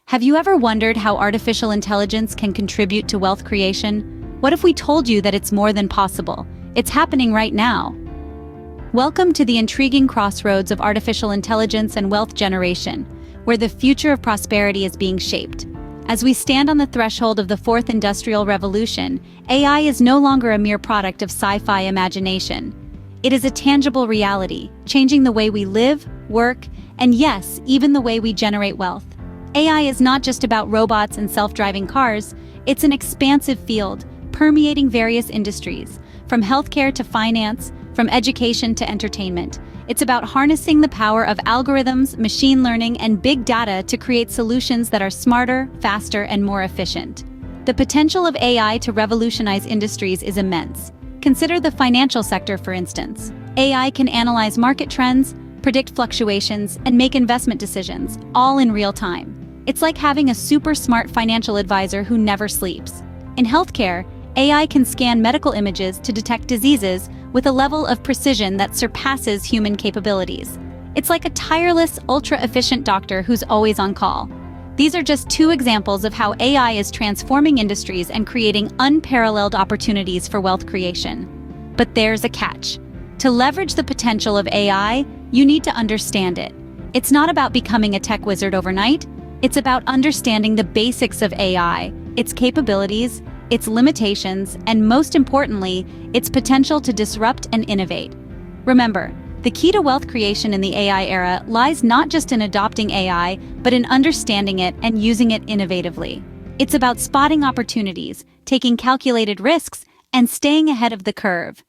Have you ever wondered how artificial intelligence can contribute to wealth creation? What if we told you that it's more than possible? It's happening right now. Welcome to the intriguing crossroads of artificial intelligence and wealth generation, where the future of prosperity is being shaped. As we stand on the threshold of the fourth industrial revolution, AI is no longer a mere product of sci-fi imagination. It is a tangible reality, changing the way we live, work, and yes, even the way we generate wealth. AI is not just about robots and self-driving cars, it's an expansive field, permeating various industries, from healthcare to finance, from education to entertainment. It's about harnessing the power of algorithms, machine learning, and big data to create solutions that are smarter, faster, and more efficient. The potential of AI to revolutionize industries is immense. Consider the financial sector, for instance. AI can analyze market trends, predict fluctuations, and make investment decisions, all in real time. It's like having a super smart financial advisor who never sleeps. In healthcare, AI can scan medical images to detect diseases with a level of precision that surpasses human capabilities. It's like a tireless, ultra-efficient doctor who's always on call. These are just two examples of how AI is transforming industries and creating unparalleled opportunities for wealth creation. But there's a catch. To leverage the potential of AI, you need to understand it. It's not about becoming a tech wizard overnight. It's about understanding the basics of AI, its capabilities, its limitations, and most importantly, its potential to disrupt and innovate. Remember, the key to wealth creation in the AI era lies not just in adopting AI, but in understanding it and using it innovatively. It's about spotting opportunities, taking calculated risks, and staying ahead of the curve.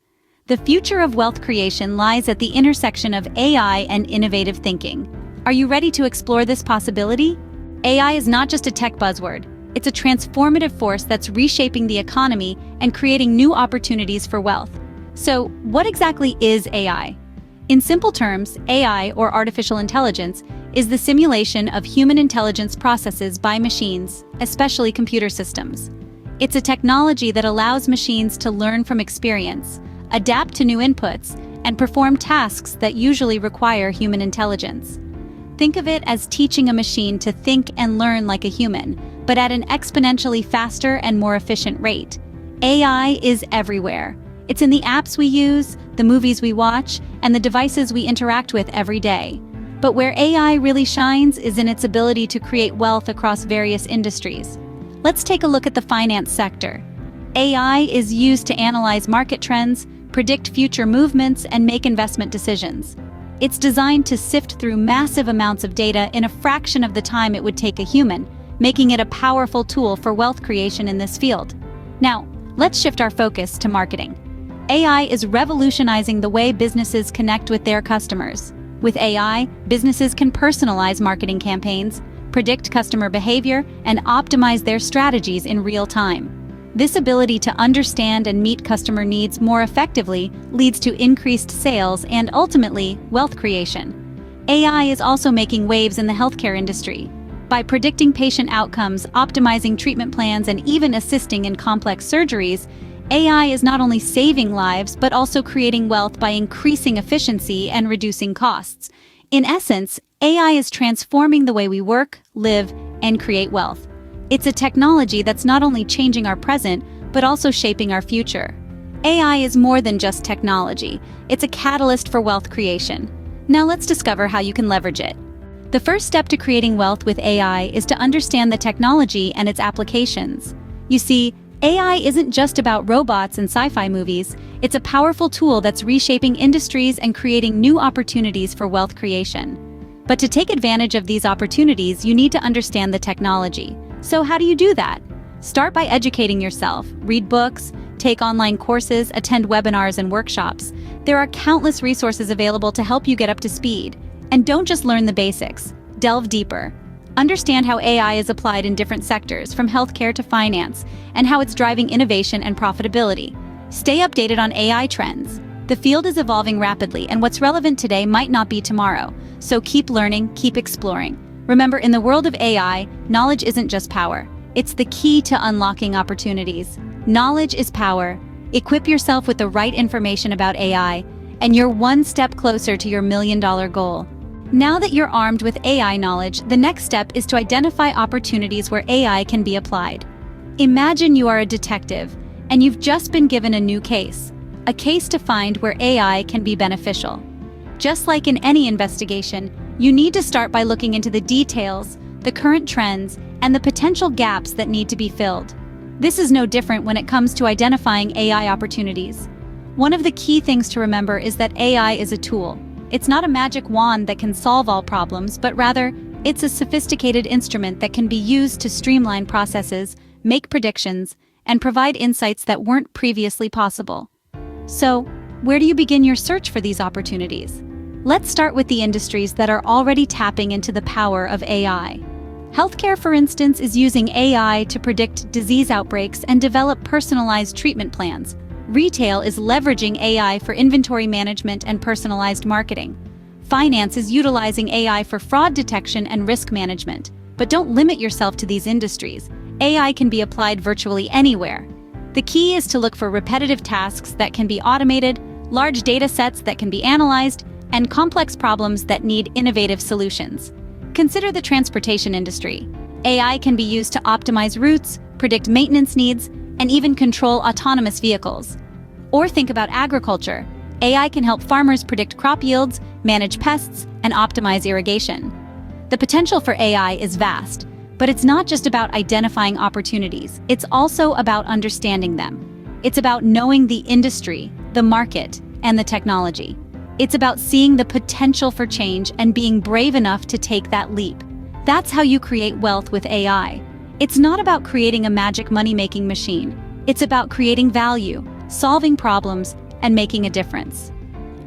The future of wealth creation lies at the intersection of AI and innovative thinking. Are you ready to explore this possibility? AI is not just a tech buzzword. It's a transformative force that's reshaping the economy and creating new opportunities for wealth. So, what exactly is AI? In simple terms, AI, or artificial intelligence, is the simulation of human intelligence processes by machines, especially computer systems. It's a technology that allows machines to learn from experience, adapt to new inputs, and perform tasks that usually require human intelligence. Think of it as teaching a machine to think and learn like a human, but at an exponentially faster and more efficient rate. AI is everywhere. It's in the apps we use, the movies we watch, and the devices we interact with every day. But where AI really shines is in its ability to create wealth across various industries. Let's take a look at the finance sector. AI is used to analyze market trends, predict future movements, and make investment decisions. It's designed to sift through massive amounts of data in a fraction of the time it would take a human, making it a powerful tool for wealth creation in this field. Now, let's shift our focus to marketing. AI is revolutionizing the way businesses connect with their customers. With AI, businesses can personalize marketing campaigns, predict customer behavior, and optimize their strategies in real time. This ability to understand and meet customer needs more effectively leads to increased sales and ultimately wealth creation. AI is also making waves in the healthcare industry. By predicting patient outcomes, optimizing treatment plans, and even assisting in complex surgeries, AI is not only saving lives but also creating wealth by increasing efficiency and reducing costs. In essence, AI is transforming the way we work, live, and create wealth. It's a technology that's not only changing our present, but also shaping our future. AI is more than just technology. It's a catalyst for wealth creation. Now let's discover how you can leverage it. The first step to creating wealth with AI is to understand the technology and its applications. You see, AI isn't just about robots and sci-fi movies. It's a powerful tool that's reshaping industries and creating new opportunities for wealth creation. But to take advantage of these opportunities, you need to understand the technology. So how do you do that? Start by educating yourself. Read books, take online courses, attend webinars and workshops. There are countless resources available to help you get up to speed. And don't just learn the basics. Delve deeper. Understand how AI is applied in different sectors, from healthcare to finance, and how it's driving innovation and profitability. Stay updated on AI trends. The field is evolving rapidly, and what's relevant today might not be tomorrow. So keep learning, keep exploring. Remember, in the world of AI, knowledge isn't just power. It's the key to unlocking opportunities. Knowledge is power. Equip yourself with the right information about AI, and you're one step closer to your $1 million goal. Now that you're armed with AI knowledge, the next step is to identify opportunities where AI can be applied. Imagine you are a detective, and you've just been given a new case, a case to find where AI can be beneficial. Just like in any investigation, you need to start by looking into the details, the current trends, and the potential gaps that need to be filled. This is no different when it comes to identifying AI opportunities. One of the key things to remember is that AI is a tool. It's not a magic wand that can solve all problems, but rather, it's a sophisticated instrument that can be used to streamline processes, make predictions, and provide insights that weren't previously possible. So, where do you begin your search for these opportunities? Let's start with the industries that are already tapping into the power of AI. Healthcare, for instance, is using AI to predict disease outbreaks and develop personalized treatment plans. Retail is leveraging AI for inventory management and personalized marketing. Finance is utilizing AI for fraud detection and risk management. But don't limit yourself to these industries. AI can be applied virtually anywhere. The key is to look for repetitive tasks that can be automated, large data sets that can be analyzed, and complex problems that need innovative solutions. Consider the transportation industry. AI can be used to optimize routes, predict maintenance needs, and even control autonomous vehicles. Or think about agriculture. AI can help farmers predict crop yields, manage pests, and optimize irrigation. The potential for AI is vast, but it's not just about identifying opportunities. It's also about understanding them. It's about knowing the industry, the market, and the technology. It's about seeing the potential for change and being brave enough to take that leap. That's how you create wealth with AI. It's not about creating a magic money-making machine. It's about creating value, solving problems, and making a difference.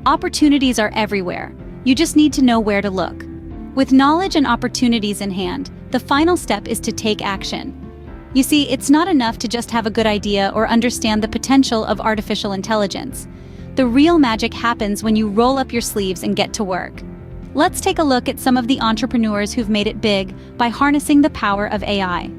Opportunities are everywhere. You just need to know where to look. With knowledge and opportunities in hand, the final step is to take action. You see, it's not enough to just have a good idea or understand the potential of artificial intelligence. The real magic happens when you roll up your sleeves and get to work. Let's take a look at some of the entrepreneurs who've made it big by harnessing the power of AI.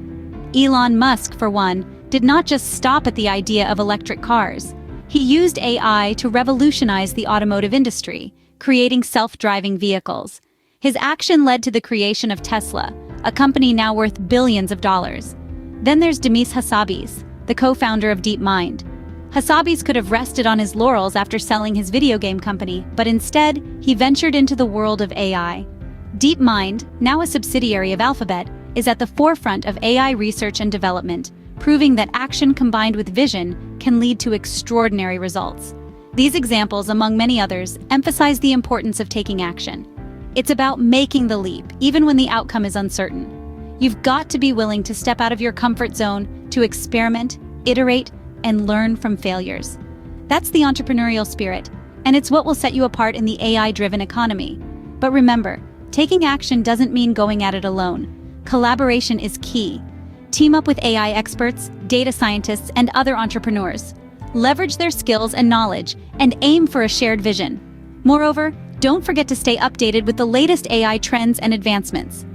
Elon Musk, for one, did not just stop at the idea of electric cars. He used AI to revolutionize the automotive industry, creating self-driving vehicles. His action led to the creation of Tesla, a company now worth billions of dollars. Then there's Demis Hassabis, the co-founder of DeepMind. Hassabis could have rested on his laurels after selling his video game company, but instead, he ventured into the world of AI. DeepMind, now a subsidiary of Alphabet, is at the forefront of AI research and development, proving that action combined with vision can lead to extraordinary results. These examples, among many others, emphasize the importance of taking action. It's about making the leap, even when the outcome is uncertain. You've got to be willing to step out of your comfort zone, to experiment, iterate, and learn from failures. That's the entrepreneurial spirit, and it's what will set you apart in the AI-driven economy. But remember, taking action doesn't mean going at it alone. Collaboration is key. Team up with AI experts, data scientists, and other entrepreneurs. Leverage their skills and knowledge, and aim for a shared vision. Moreover, don't forget to stay updated with the latest AI trends and advancements.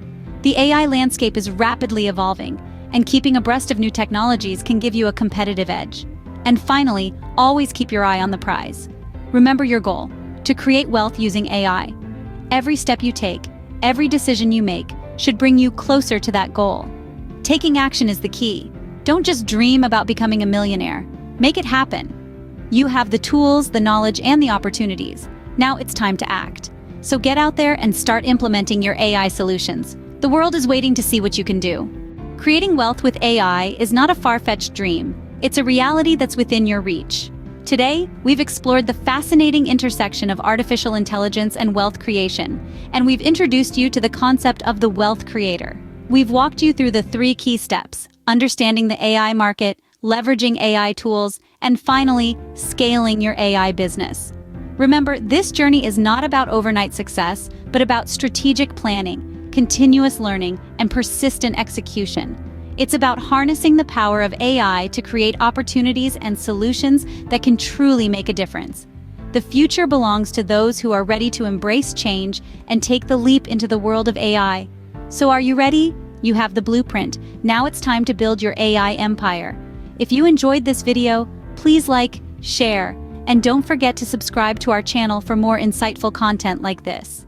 The AI landscape is rapidly evolving, and keeping abreast of new technologies can give you a competitive edge. And finally, always keep your eye on the prize. Remember your goal: to create wealth using AI. Every step you take, every decision you make, should bring you closer to that goal. Taking action is the key. Don't just dream about becoming a millionaire. Make it happen. You have the tools, the knowledge, and the opportunities. Now it's time to act. So get out there and start implementing your AI solutions. The world is waiting to see what you can do. Creating wealth with AI is not a far-fetched dream. It's a reality that's within your reach. Today, we've explored the fascinating intersection of artificial intelligence and wealth creation, and we've introduced you to the concept of the wealth creator. We've walked you through the 3 key steps: understanding the AI market, leveraging AI tools, and finally, scaling your AI business. Remember, this journey is not about overnight success, but about strategic planning, continuous learning, and persistent execution. It's about harnessing the power of AI to create opportunities and solutions that can truly make a difference. The future belongs to those who are ready to embrace change and take the leap into the world of AI. So are you ready? You have the blueprint. Now it's time to build your AI empire. If you enjoyed this video, please like, share, and don't forget to subscribe to our channel for more insightful content like this.